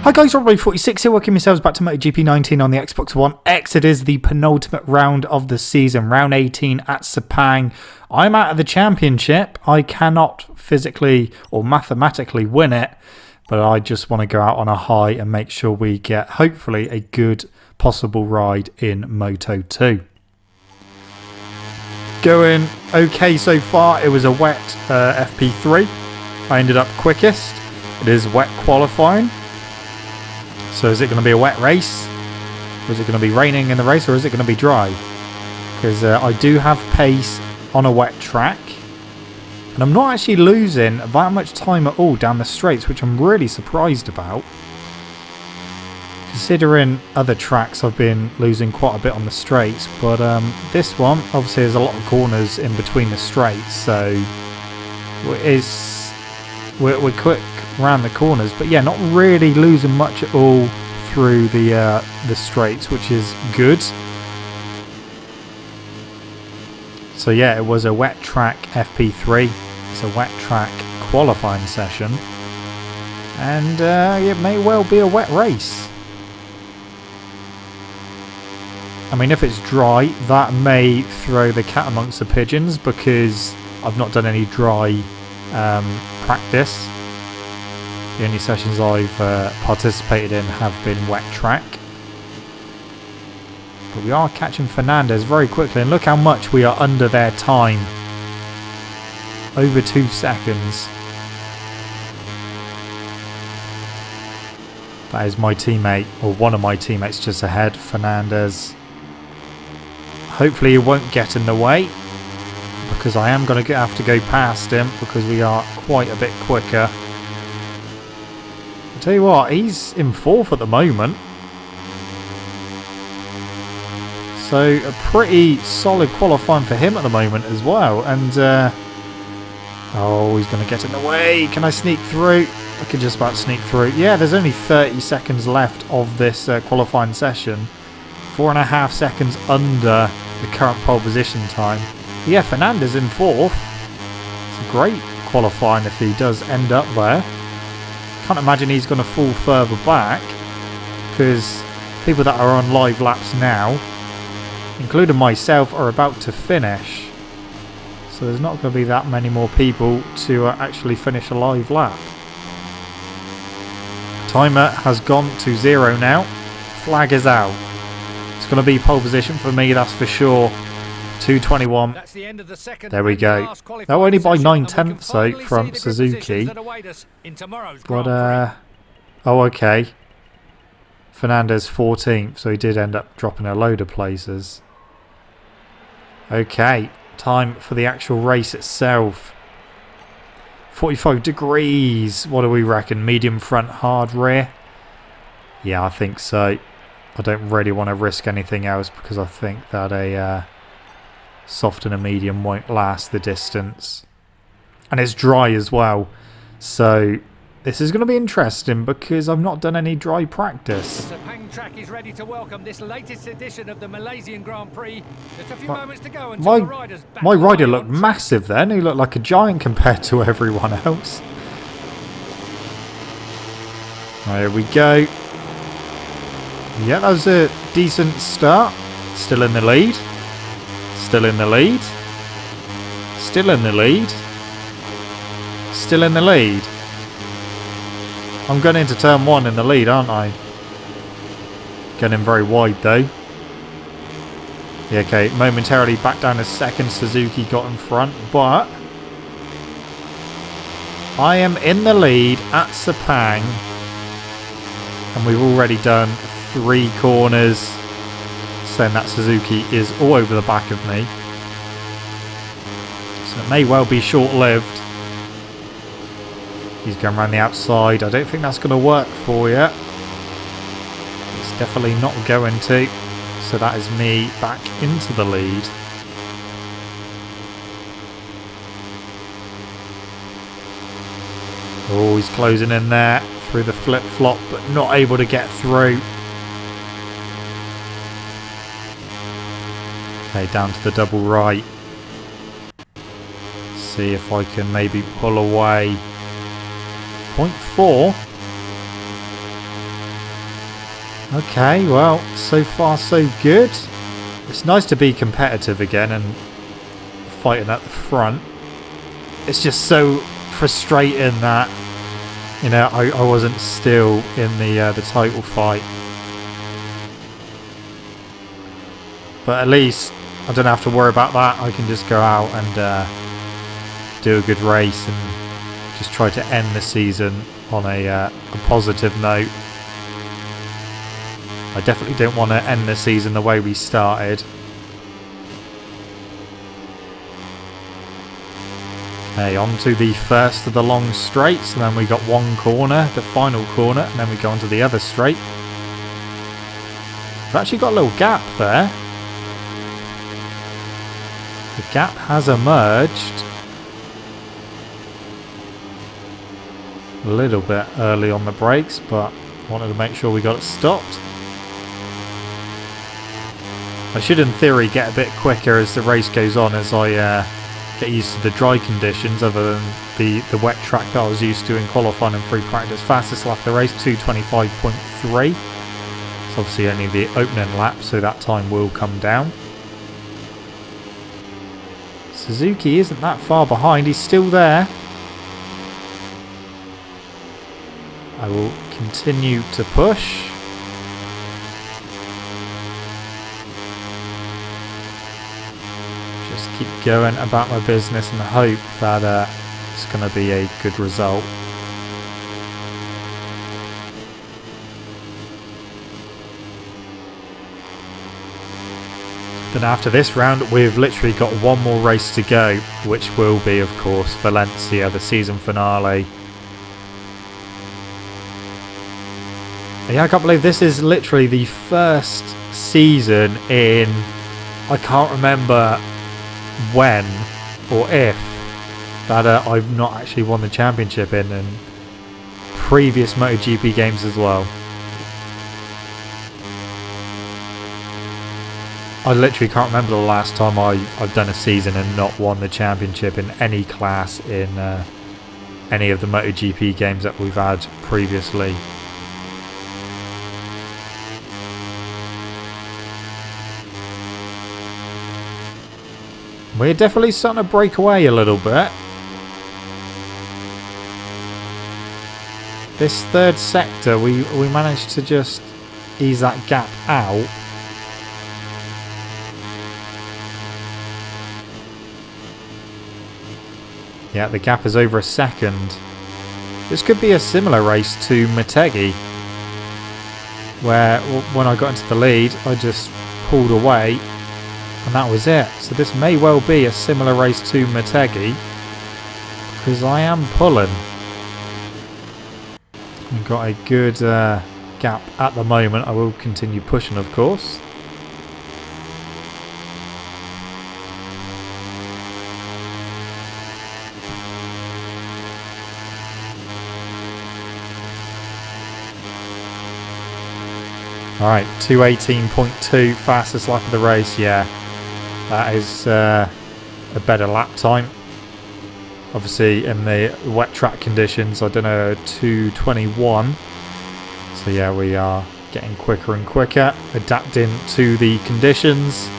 Hi guys, Rob46 here, welcome yourselves back to MotoGP 19 on the Xbox One X. It is the penultimate round of the season, round 18 at Sepang. I'm out of the championship. I cannot physically or mathematically win it, but I just want to go out on a high and make sure we get, hopefully, a good possible ride in Moto 2. Going okay so far. It was a wet FP3. I ended up quickest. It is wet qualifying. So is it going to be a wet race? Or is it going to be raining in the race? Or is it going to be dry? Because I do have pace on a wet track. And I'm not actually losing that much time at all down the straights, which I'm really surprised about. Considering other tracks, I've been losing quite a bit on the straights. But this one, obviously there's a lot of corners in between the straights. So we're quick around the corners, but yeah, not really losing much at all through the straights, which is good. So yeah, it was a wet track FP3. It's a wet track qualifying session, and it may well be a wet race. I mean, if it's dry, that may throw the cat amongst the pigeons, because I've not done any dry practice. The only sessions I've participated in have been wet track. But we are catching Fernandez very quickly, and look how much we are under their time. Over 2 seconds. That is my teammate, or one of my teammates just ahead, Fernandez. Hopefully he won't get in the way, because I am going to have to go past him, because we are quite a bit quicker. I'll tell you what, he's in 4th at the moment. So a pretty solid qualifying for him at the moment as well. And oh, he's going to get in the way. Can I sneak through? I could just about sneak through. Yeah, there's only 30 seconds left of this qualifying session. 4.5 seconds under the current pole position time. Yeah, Fernandez in 4th. It's a great qualifying if he does end up there. Can't imagine he's going to fall further back, because people that are on live laps now, including myself, are about to finish. So there's not going to be that many more people to actually finish a live lap. Timer has gone to 0 now. Flag is out. It's going to be pole position for me, that's for sure. 2:21. That's the end of the second. There we go. Oh, only by 9/10 though from Suzuki. But oh, okay. Fernandez 14th, so he did end up dropping a load of places. Okay, time for the actual race itself. 45 degrees. What do we reckon? Medium front, hard rear? Yeah, I think so. I don't really want to risk anything else, because I think that a soft and a medium won't last the distance. And it's dry as well. So this is going to be interesting, because I've not done any dry practice. The Sepang track is ready to welcome this latest edition of the Malaysian Grand Prix. Just a few moments to go until the riders back. My rider looked massive then. He looked like a giant compared to everyone else. There we go. Yeah, that was a decent start. Still in the lead. Still in the lead. Still in the lead. Still in the lead. I'm going into turn 1 in the lead, aren't I? Getting very wide though. Yeah, okay, momentarily back down to second. Suzuki got in front, but I am in the lead at Sepang, and we've already done 3 corners, saying that Suzuki is all over the back of me. So it may well be short-lived. He's going around the outside. I don't think that's going to work for you. It's definitely not going to. So that is me back into the lead. Oh, he's closing in there through the flip-flop, but not able to get through. Okay, down to the double right. See if I can maybe pull away. 0.4. Okay, well, so far so good. It's nice to be competitive again and fighting at the front. It's just so frustrating that, you know, I wasn't still in the title fight. But at least I don't have to worry about that. I can just go out and do a good race and just try to end the season on a positive note. I definitely don't want to end the season the way we started. Okay, on to the first of the long straights, and then we got one corner, the final corner, and then we go on to the other straight. We've actually got a little gap there. The gap has emerged a little bit early on the brakes, but wanted to make sure we got it stopped. I should in theory get a bit quicker as the race goes on, as I get used to the dry conditions other than the wet track that I was used to in qualifying and free practice. Fastest lap of the race, 2:25.3. It's obviously only the opening lap, so that time will come down. Suzuki isn't that far behind, he's still there. I will continue to push. Just keep going about my business and hope that it's going to be a good result. Then after this round, we've literally got one more race to go, which will be, of course, Valencia, the season finale. Yeah, I can't believe this is literally the first season in, I can't remember when or if, that I've not actually won the championship in, and previous MotoGP games as well. I literally can't remember the last time I've done a season and not won the championship in any class in any of the MotoGP games that we've had previously. We're definitely starting to break away a little bit. This third sector, we managed to just ease that gap out. Yeah, the gap is over a second. This could be a similar race to Motegi, where when I got into the lead, I just pulled away. And that was it. So this may well be a similar race to Motegi, because I am pulling. We've got a good gap at the moment. I will continue pushing, of course. Alright, 2:18.2, fastest lap of the race, yeah. That is a better lap time. Obviously in the wet track conditions, I don't know, 2:21. So yeah, we are getting quicker and quicker, adapting to the conditions.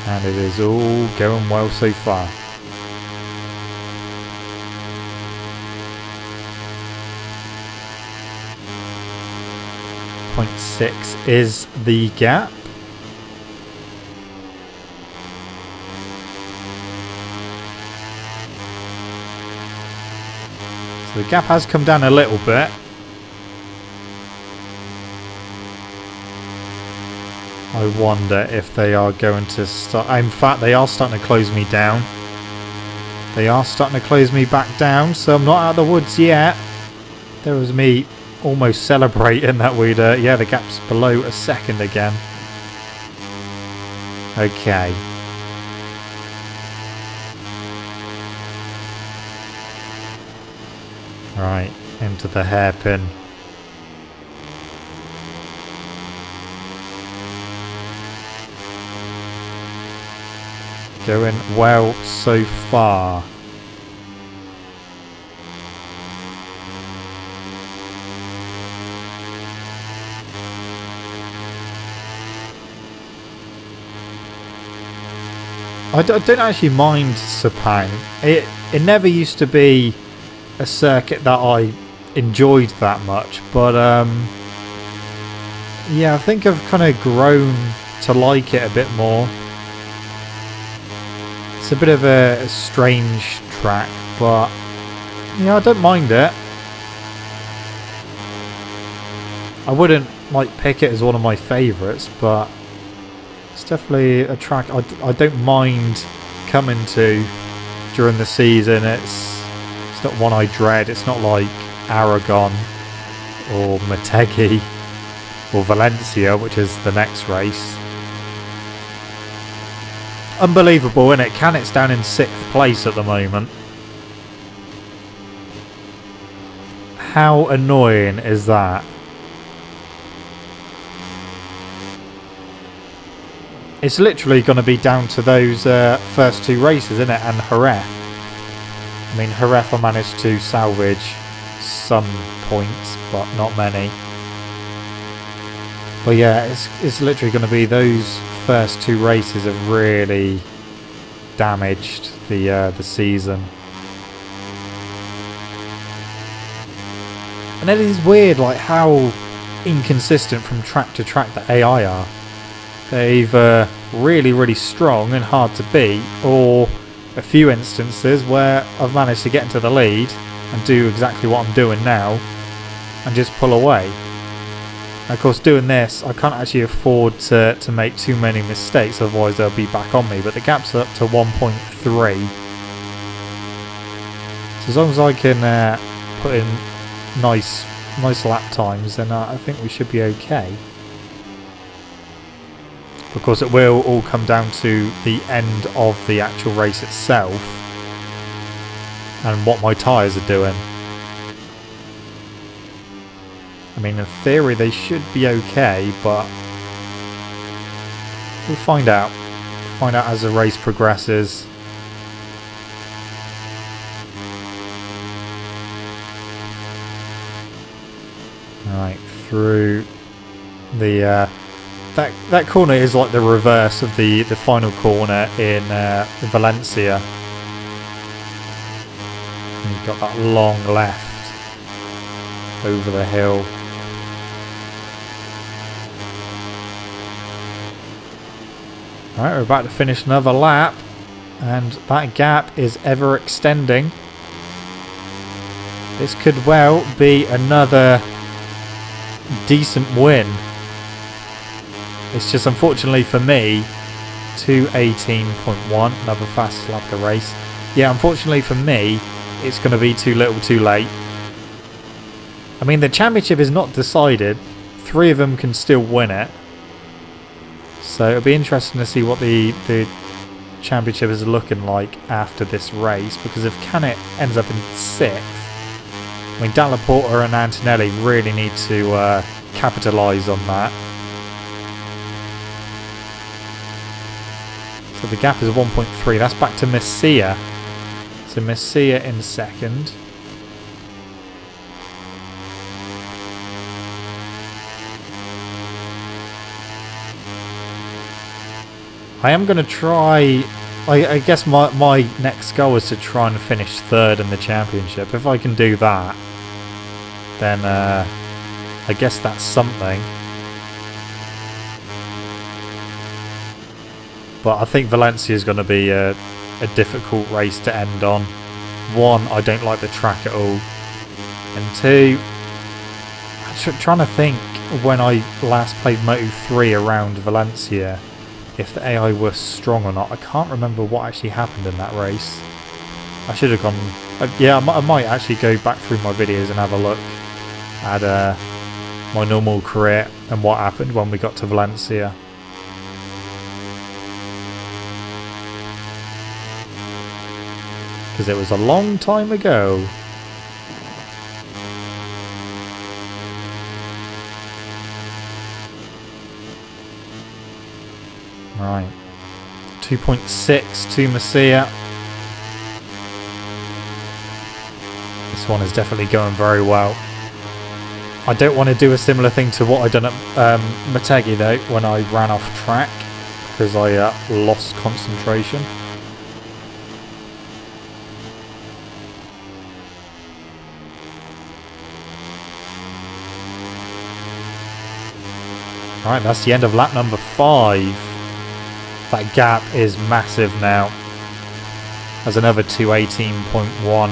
And it is all going well so far. 0.6 is the gap. So the gap has come down a little bit. I wonder if they are going to start. In fact, they are starting to close me down. They are starting to close me back down, so I'm not out of the woods yet. There was me almost celebrating that we'd, yeah, the gap's below a second again. Okay. Right, into the hairpin. Going well so far. I don't actually mind Sepang. It never used to be a circuit that I enjoyed that much, but yeah, I think I've kind of grown to like it a bit more. It's a bit of a strange track, but yeah, I don't mind it. I wouldn't like pick it as one of my favourites, but it's definitely a track I don't mind coming to during the season. It's not one I dread. It's not like Aragon or Motegi or Valencia, which is the next race. Unbelievable, isn't it? Canet's down in 6th place at the moment. How annoying is that? It's literally going to be down to those first 2 races, isn't it? And Jerez. I mean, Jerez I managed to salvage some points, but not many. But yeah, it's literally going to be those first 2 races have really damaged the season. And it is weird, like how inconsistent from track to track the AI are. They're either really, really strong and hard to beat, or a few instances where I've managed to get into the lead and do exactly what I'm doing now and just pull away. And of course, doing this, I can't actually afford to make too many mistakes, otherwise they'll be back on me. But the gap's up to 1.3. So as long as I can put in nice lap times, then I think we should be okay. Of course, it will all come down to the end of the actual race itself and what my tyres are doing. I mean, in theory, they should be okay, but we'll find out. Find out as the race progresses. Alright, through the... That corner is like the reverse of the final corner in Valencia. And you've got that long left over the hill. Alright, we're about to finish another lap, and that gap is ever extending. This could well be another decent win. It's just, unfortunately for me, 2:18.1, another fastest lap of the race. Yeah, unfortunately for me, it's going to be too little too late. I mean, the championship is not decided. 3 of them can still win it. So it'll be interesting to see what the championship is looking like after this race. Because if Canet ends up in 6th, I mean, Dalla Porta and Antonelli really need to capitalise on that. So the gap is 1.3. That's back to Messia. So Messia in 2nd. I am going to try... I guess my next goal is to try and finish 3rd in the championship. If I can do that, then I guess that's something. But I think Valencia is going to be a difficult race to end on. 1, I don't like the track at all. And 2, I'm trying to think when I last played Moto3 around Valencia, if the AI were strong or not. I can't remember what actually happened in that race. I should have gone... yeah, I might actually go back through my videos and have a look at my normal career and what happened when we got to Valencia. Because it was a long time ago. Right. 2.6 to Messia. This one is definitely going very well. I don't want to do a similar thing to what I done at Motegi though, when I ran off track. because I lost concentration. Alright, that's the end of lap number 5. That gap is massive now. There's another 2:18.1.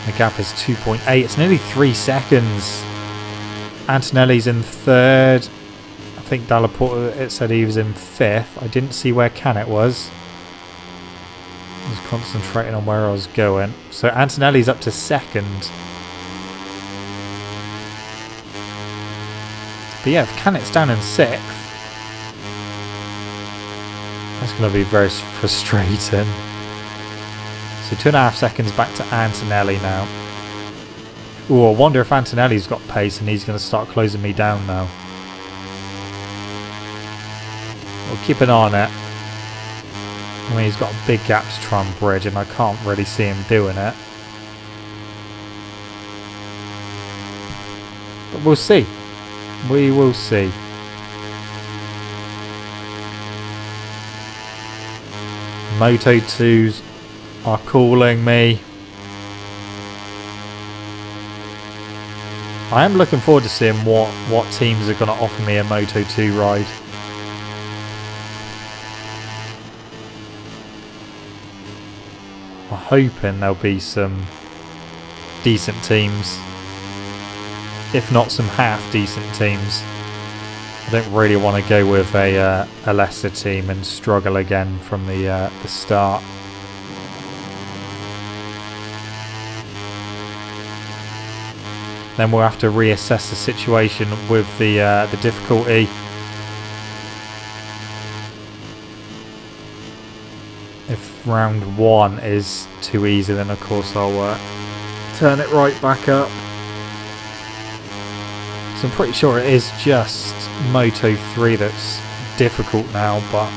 The gap is 2.8. It's nearly 3 seconds. Antonelli's in 3rd. I think Dalla Porta, it said he was in 5th. I didn't see where Canet was. I was concentrating on where I was going. So Antonelli's up to 2nd. But yeah, if Canet's down in 6th, that's going to be very frustrating. So 2.5 seconds back to Antonelli now. Ooh, I wonder if Antonelli's got pace and he's going to start closing me down now. We'll keep an eye on it. I mean, he's got a big gap to try and bridge and I can't really see him doing it. But we'll see. We will see. Moto 2s are calling me. I am looking forward to seeing what teams are going to offer me a Moto 2 ride. I'm hoping there'll be some decent teams. If not some half decent teams. I don't really want to go with a lesser team and struggle again from the start. Then we'll have to reassess the situation with the difficulty. If round 1 is too easy, then of course I'll turn it right back up. So I'm pretty sure it is just Moto 3 that's difficult now, but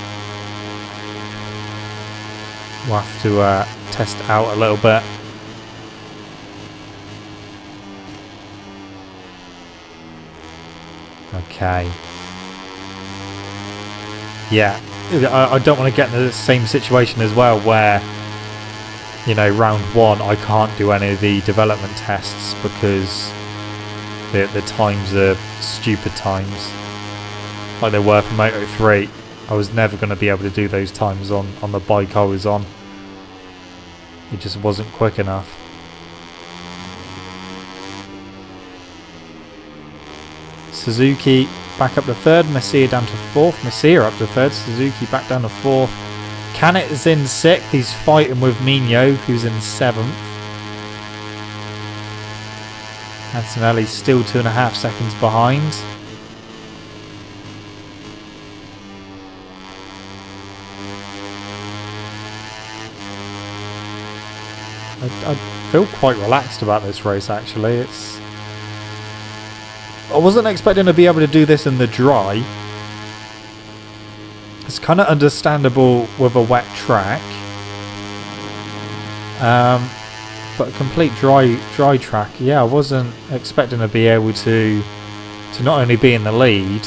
we'll have to test it out a little bit. Okay. Yeah, I don't want to get in the same situation as well where, you know, round 1 I can't do any of the development tests because the times are stupid times like they were for Moto 3. I was never going to be able to do those times on the bike I was on. It just wasn't quick enough. Suzuki back up to 3rd, Messia down to 4th, Messia up to 3rd, Suzuki back down to 4th. Canet is in 6th, he's fighting with Mino who's in 7th. Antonelli's still 2.5 seconds behind. I feel quite relaxed about this race actually. I wasn't expecting to be able to do this in the dry. It's kind of understandable with a wet track. But a complete dry track, yeah, I wasn't expecting to be able to not only be in the lead,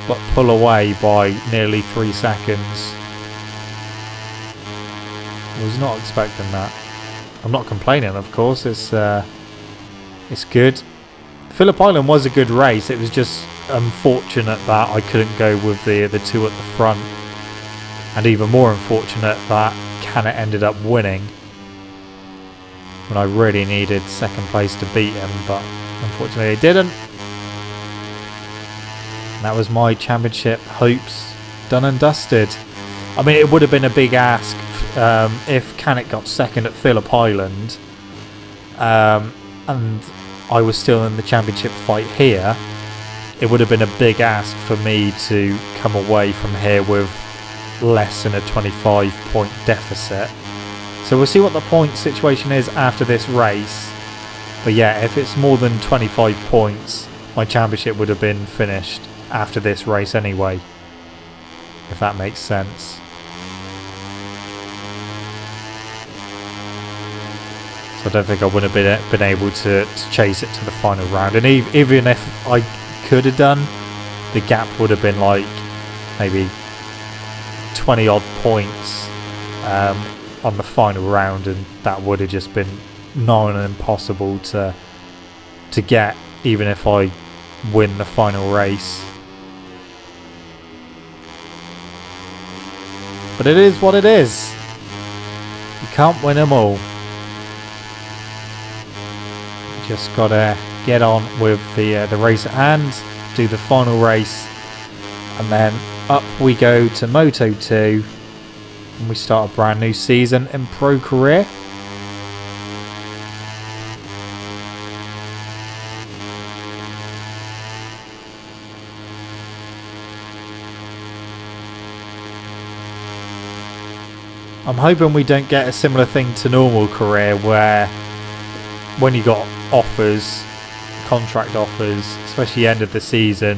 but pull away by nearly 3 seconds. I was not expecting that. I'm not complaining, of course. It's good. Phillip Island was a good race. It was just unfortunate that I couldn't go with the 2 at the front, and even more unfortunate that Canet ended up winning when I really needed 2nd place to beat him, but unfortunately he didn't. And that was my championship hopes done and dusted. I mean, it would have been a big ask if Canet got 2nd at Phillip Island and I was still in the championship fight here. It would have been a big ask for me to come away from here with less than a 25-point deficit. So we'll see what the point situation is after this race. But yeah, if it's more than 25 points, my championship would have been finished after this race anyway, if that makes sense. So I don't think I would have been able to chase it to the final round. And even if I could have done, the gap would have been like maybe 20 odd points on the final round, and that would have just been nigh on impossible to get, even if I win the final race. But it is what it is. You can't win them all. You just gotta get on with the race at hand, do the final race, and then up we go to Moto2, and we start a brand new season in pro career. I'm hoping we don't get a similar thing to normal career, where when you got offers, contract offers, especially end of the season,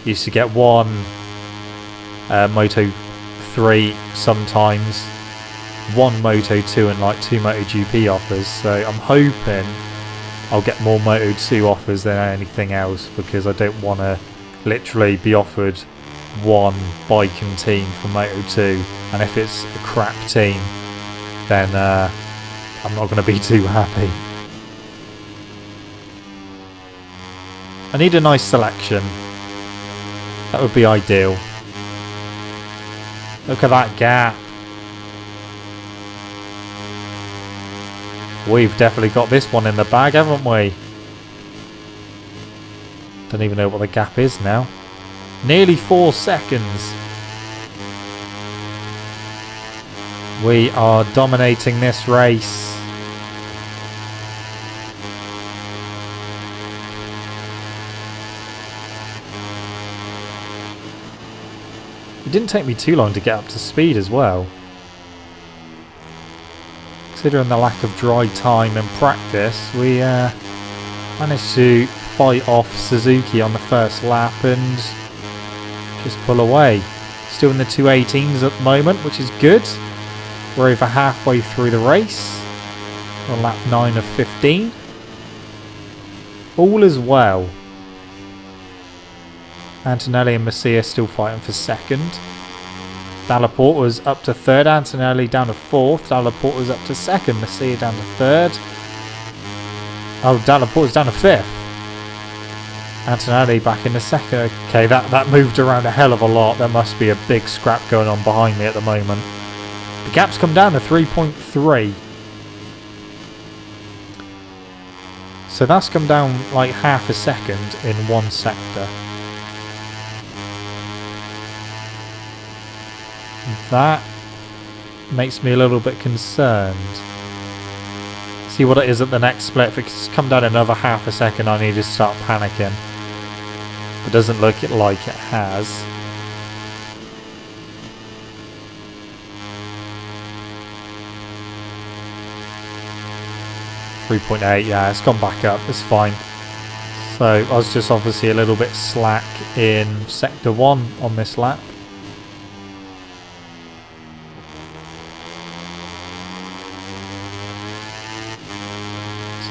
you used to get one Moto 3 sometimes, one Moto 2 and like 2 MotoGP offers. So I'm hoping I'll get more Moto 2 offers than anything else, because I don't want to literally be offered one bike and team for Moto 2, and if it's a crap team, then I'm not going to be too happy. I need a nice selection. That would be ideal. Look at that gap. We've definitely got this one in the bag, haven't we? Don't even know what the gap is now. Nearly 4 seconds. We are dominating this race. It didn't take me too long to get up to speed as well. Considering the lack of dry time and practice, we managed to fight off Suzuki on the first lap and just pull away. Still in the 218s at the moment, which is good. We're over halfway through the race. On lap 9 of 15. All is well. Antonelli and Macia still fighting for second. Dallaport was up to third. Antonelli down to fourth. Dallaport was up to second. Macia down to third. Oh, Dallaport was down to fifth. Antonelli back in the second. Okay, that moved around a hell of a lot. There must be a big scrap going on behind me at the moment. The gap's come down to 3.3. So that's come down like half a second in one sector. That makes me a little bit concerned. See what it is at the next split. If it's come down another half a second, I need to start panicking. It doesn't look like it has. .8, yeah, it's gone back up. It's fine. So I was just obviously a little bit slack in sector 1 on this lap.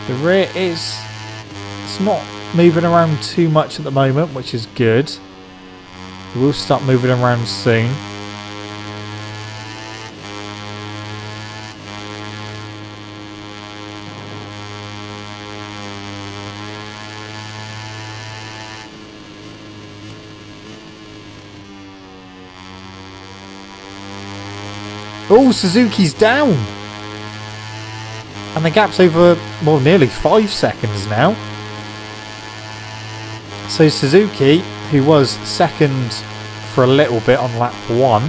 The rear it's not moving around too much at the moment, which is good. We'll start moving around soon. Oh, Suzuki's down! And the gap's over, well, nearly 5 seconds now. So Suzuki, who was second for a little bit on lap 1,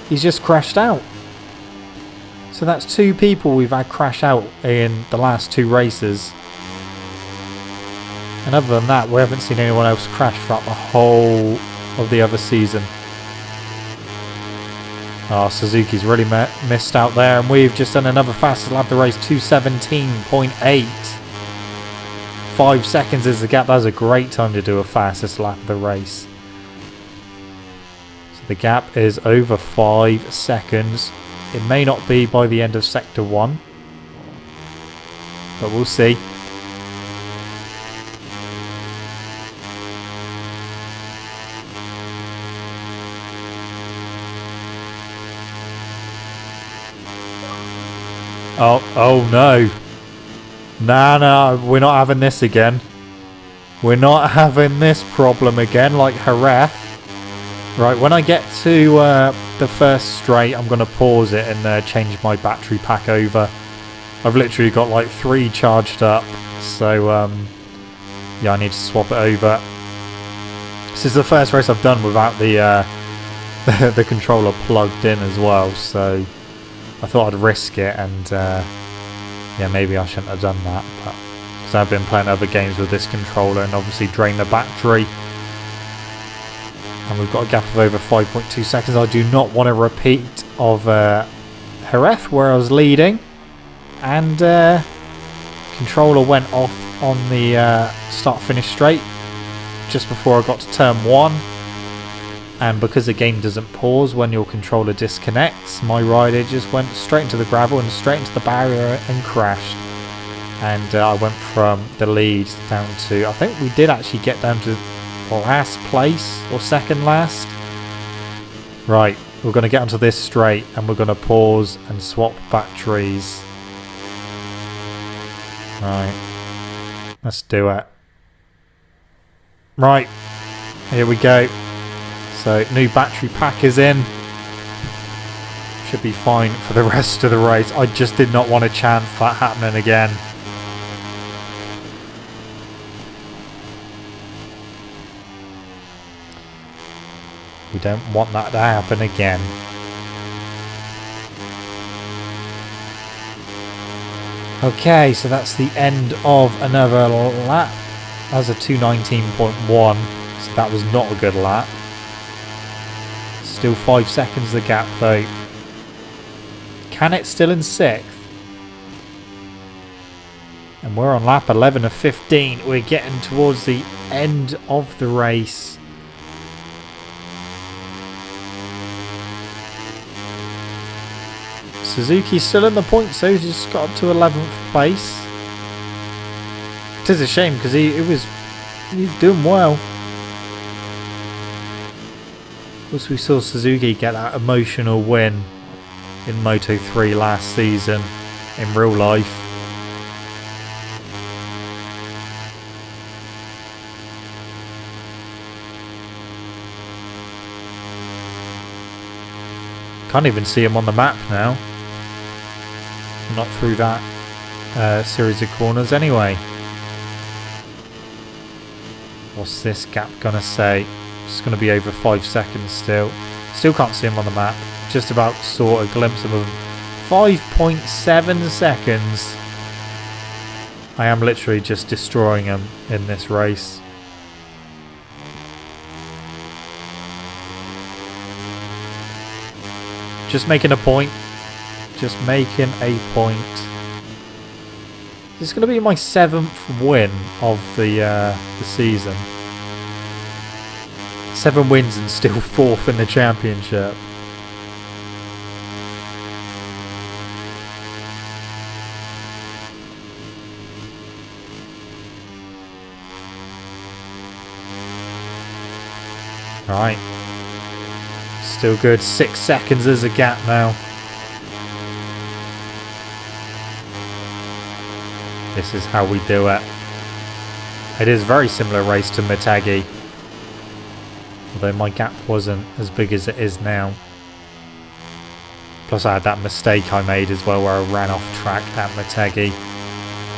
he's just crashed out. So that's 2 people we've had crash out in the last 2 races. And other than that, we haven't seen anyone else crash throughout the whole of the other season. Oh, Suzuki's really missed out there, and we've just done another fastest lap of the race, 2:17.8. 5 seconds is the gap. That was a great time to do a fastest lap of the race. So the gap is over 5 seconds. It may not be by the end of sector 1, but we'll see. Oh no. Nah, we're not having this again. We're not having this problem again like Jerez. Right, when I get to the first straight, I'm going to pause it and change my battery pack over. I've literally got like 3 charged up, so yeah, I need to swap it over. This is the first race I've done without the the controller plugged in as well, so I thought I'd risk it, and yeah, maybe I shouldn't have done that, but because I've been playing other games with this controller and obviously drain the battery. And we've got a gap of over 5.2 seconds. I do not want a repeat of Jerez where I was leading. And controller went off on the start-finish straight just before I got to turn 1. And because the game doesn't pause when your controller disconnects, my rider just went straight into the gravel and straight into the barrier and crashed. And I went from the lead down to, I think we did actually get down to last place or second last. Right, we're going to get onto this straight and we're going to pause and swap batteries. Right, let's do it. Right, here we go. So new battery pack is in. Should be fine for the rest of the race. I just did not want a chance that happening again. We don't want that to happen again. Okay, so that's the end of another lap. That was a 2:19.1, so that was not a good lap. Still 5 seconds the gap though. Can it still in 6th? And we're on lap 11 of 15. We're getting towards the end of the race. Suzuki's still in the points, so he's just got up to 11th place. It is a shame because he's doing well. Of course, we saw Suzuki get that emotional win in Moto3 last season in real life. Can't even see him on the map now. Not through that series of corners anyway. What's this gap gonna say? It's gonna be over 5 seconds still. Still can't see him on the map. Just about saw a glimpse of him. 5.7 seconds. I am literally just destroying him in this race. Just making a point. Just making a point. This is going to be my 7th win of the season. 7 wins and still 4th in the championship. Alright. Still good. 6 seconds as a gap now. This is how we do it. It is a very similar race to Motegi. Although my gap wasn't as big as it is now. Plus I had that mistake I made as well where I ran off track at Motegi.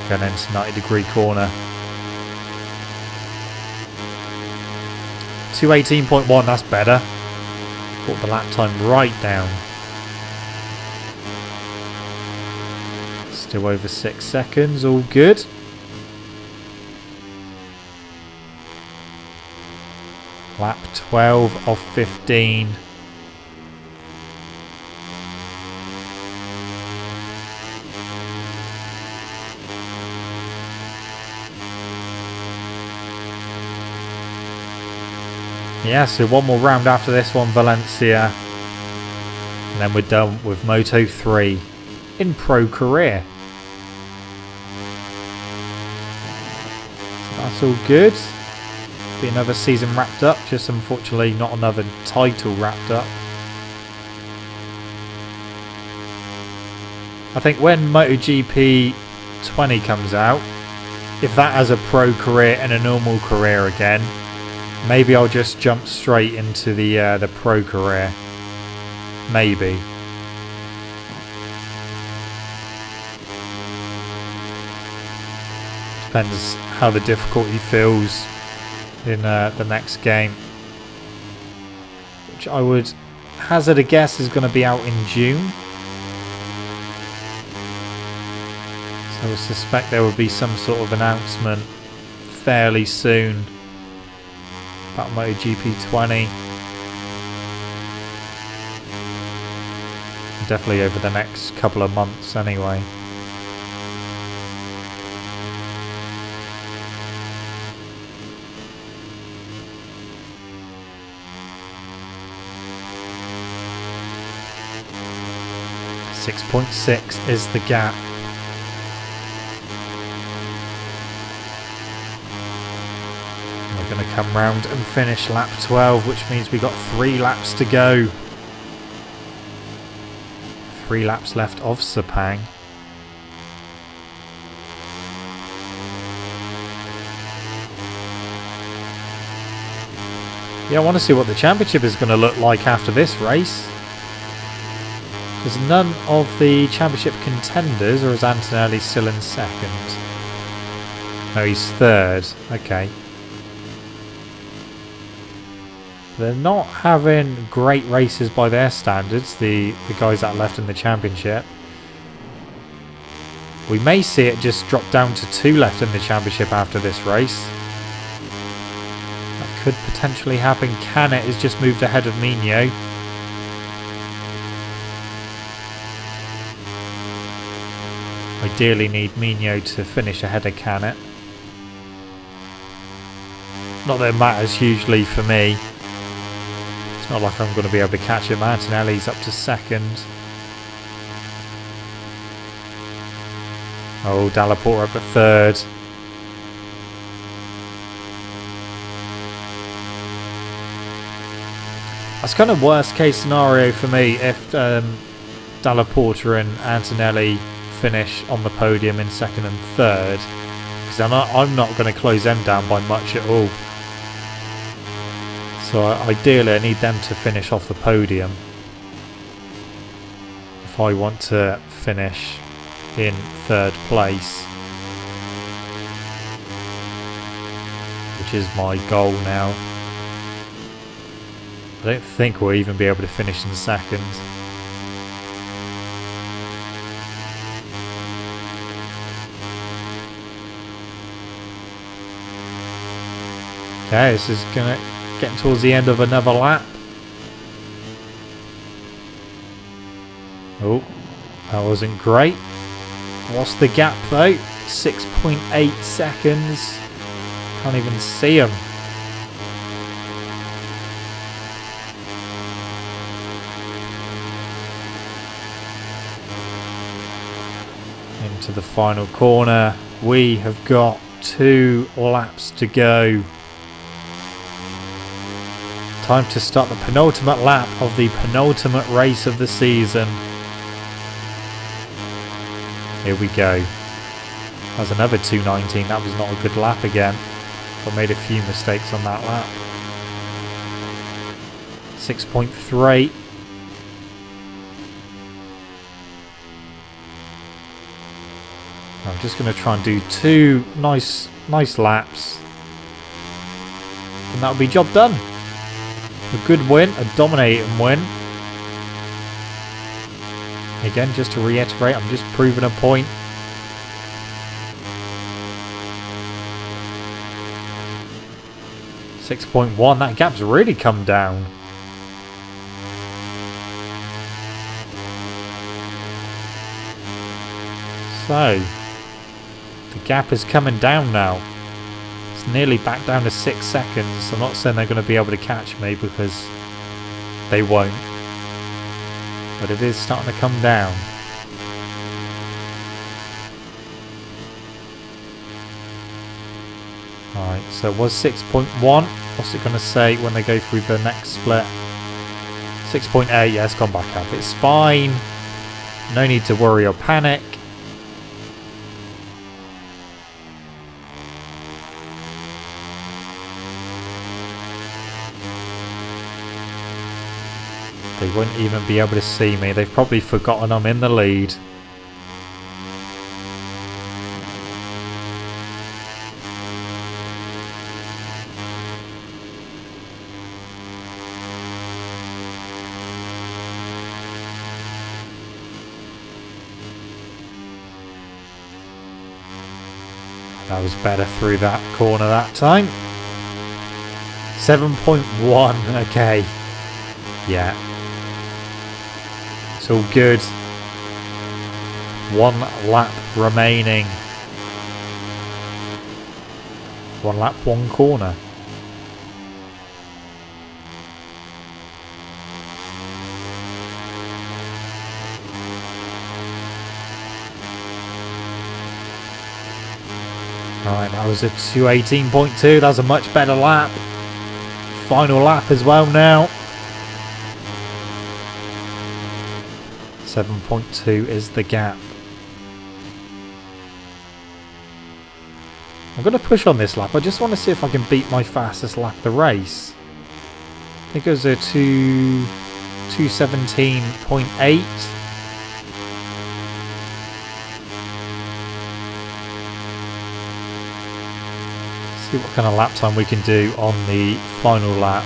Going into 90-degree corner. 2:18.1, that's better. Brought the lap time right down. Still over 6 seconds, all good. Lap 12 of 15. Yeah, so one more round after this one, Valencia. And then we're done with Moto3 in pro career. So that's all good. Be another season wrapped up, just unfortunately not another title wrapped up. I think when MotoGP 20 comes out, if that has a pro career and a normal career again, maybe I'll just jump straight into the pro career. Maybe. Depends how the difficulty feels in the next game, which I would hazard a guess is going to be out in June. So I suspect there will be some sort of announcement fairly soon about MotoGP 20. Definitely over the next couple of months anyway. .6 is the gap. We're going to come round and finish lap 12, which means we've got 3 laps to go. 3 laps left of Sepang. Yeah, I want to see what the championship is going to look like after this race. Because none of the championship contenders, or is Antonelli still in second? No, he's third. Okay. They're not having great races by their standards, the guys that are left in the championship. We may see it just drop down to 2 left in the championship after this race. That could potentially happen. Canet has just moved ahead of Mino. Ideally need Mino to finish ahead of Canet. Not that it matters hugely for me. It's not like I'm going to be able to catch him. Antonelli's up to second. Oh, Dalla Porta up at third. That's kind of worst case scenario for me if Dalla Porta and Antonelli finish on the podium in second and third, because I'm not going to close them down by much at all. So ideally I need them to finish off the podium if I want to finish in third place, which is my goal now. I don't think we'll even be able to finish in second. Okay, this is gonna get towards the end of another lap. Oh, that wasn't great. What's the gap though? 6.8 seconds. Can't even see him. Into the final corner. We have got 2 laps to go. Time to start the penultimate lap of the penultimate race of the season. Here we go. That was another 2:19. That was not a good lap again. I made a few mistakes on that lap. 6.3. I'm just going to try and do 2 nice laps. And that'll be job done. A good win, a dominating win. Again, just to reiterate, I'm just proving a point. .1, that gap's really come down. So, the gap is coming down now. It's nearly back down to 6 seconds. I'm not saying they're going to be able to catch me because they won't. But it is starting to come down. Alright, so it was 6.1. What's it going to say when they go through the next split? 6.8, yeah, it's gone back up. It's fine. No need to worry or panic. They wouldn't even be able to see me. They've probably forgotten I'm in the lead. That was better through that corner that time. 7.1, okay. Yeah. It's all good. 1 lap remaining. 1 lap, 1 corner. Alright, that was a 2:18.2. That's a much better lap. Final lap as well now. 7.2 is the gap. I'm going to push on this lap. I just want to see if I can beat my fastest lap of the race. I think it was a 2:17.8. See what kind of lap time we can do on the final lap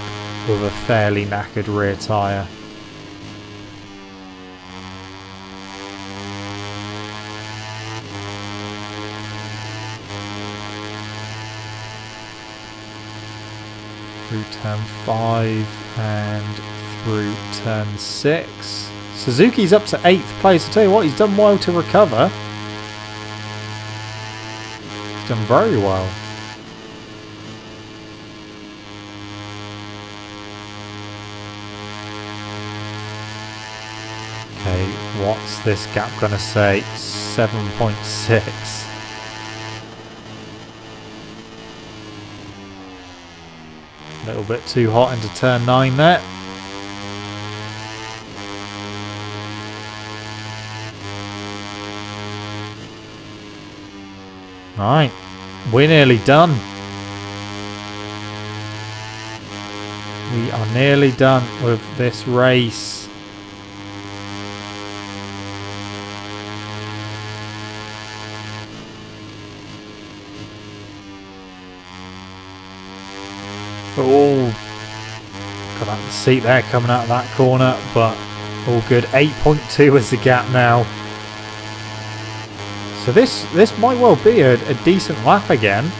with a fairly knackered rear tyre. Through turn 5 and through turn 6. Suzuki's up to 8th place. I tell you what, he's done well to recover. He's done very well. Okay, what's this gap going to say? 7.6. A little bit too hot into turn 9 there. Right, we're nearly done. We are nearly done with this race. Oh, got that seat there coming out of that corner, but all good. 8.2 is the gap now. So this might well be a decent lap again.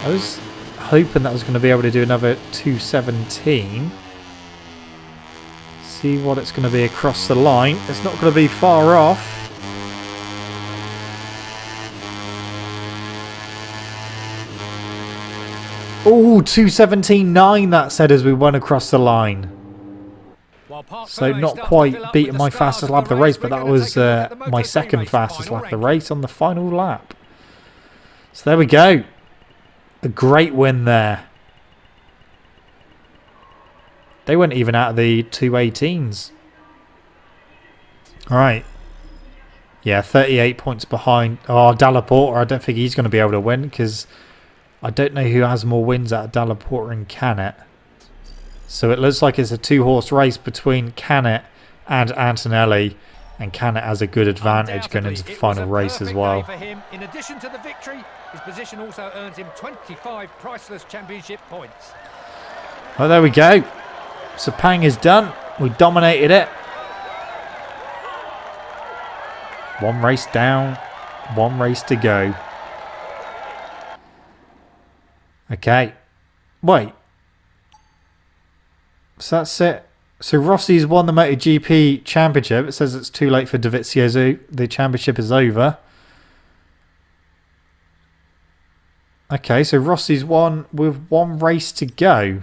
I was hoping that I was going to be able to do another 2:17. See what it's going to be across the line. It's not going to be far off. Oh, 2:17.9 that said as we went across the line. So not quite beating my fastest lap of the race, but that was my second fastest lap of the race on the final lap. So there we go. A great win there. They weren't even out of the 2:18s. Alright. Yeah, 38 points behind. Oh, Dalla Porta, I don't think he's going to be able to win because I don't know who has more wins out of Dalla Porta and Canet. So it looks like it's a 2-horse race between Canet and Antonelli, and Canet has a good advantage going into the final race as well. For him. In addition to the victory, his position also earns him 25 priceless championship points. Well, there we go. Sepang is done. We dominated it. 1 race down, 1 race to go. Okay. Wait. So that's it. So Rossi's won the MotoGP championship. It says it's too late for Dovizioso. The championship is over. Okay, so Rossi's won with 1 race to go.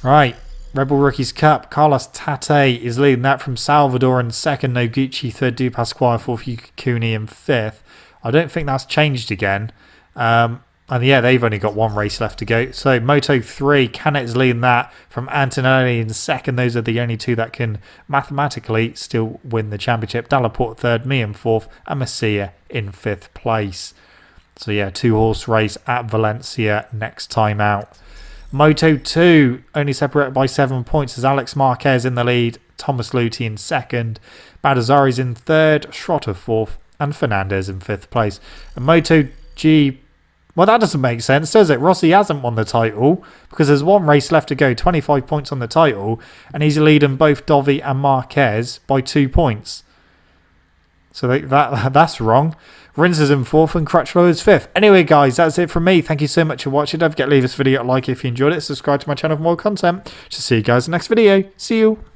Right. Red Bull Rookies Cup. Carlos Tate is leading that from Salvador in 2nd. Noguchi 3rd. Dupasquale 4th. Yukikuni in 5th. I don't think that's changed again. I And yeah, they've only got one race left to go. So Moto3, Canet's leading that from Antonelli in second. Those are the only two that can mathematically still win the championship. Delaporte third, me in fourth, and Masia in fifth place. So yeah, 2-horse race at Valencia next time out. Moto2, only separated by 7 points, as Alex Marquez in the lead, Thomas Luthi in second, Baldassarri's in third, Schrotter fourth, and Fernandez in fifth place. And MotoG, well, that doesn't make sense, does it? Rossi hasn't won the title because there's one race left to go, 25 points on the title, and he's leading both Dovi and Marquez by 2 points. So that's wrong. Rins is in fourth and Crutchlow is fifth. Anyway, guys, that's it from me. Thank you so much for watching. Don't forget to leave this video a like if you enjoyed it. Subscribe to my channel for more content. Just see you guys in the next video. See you.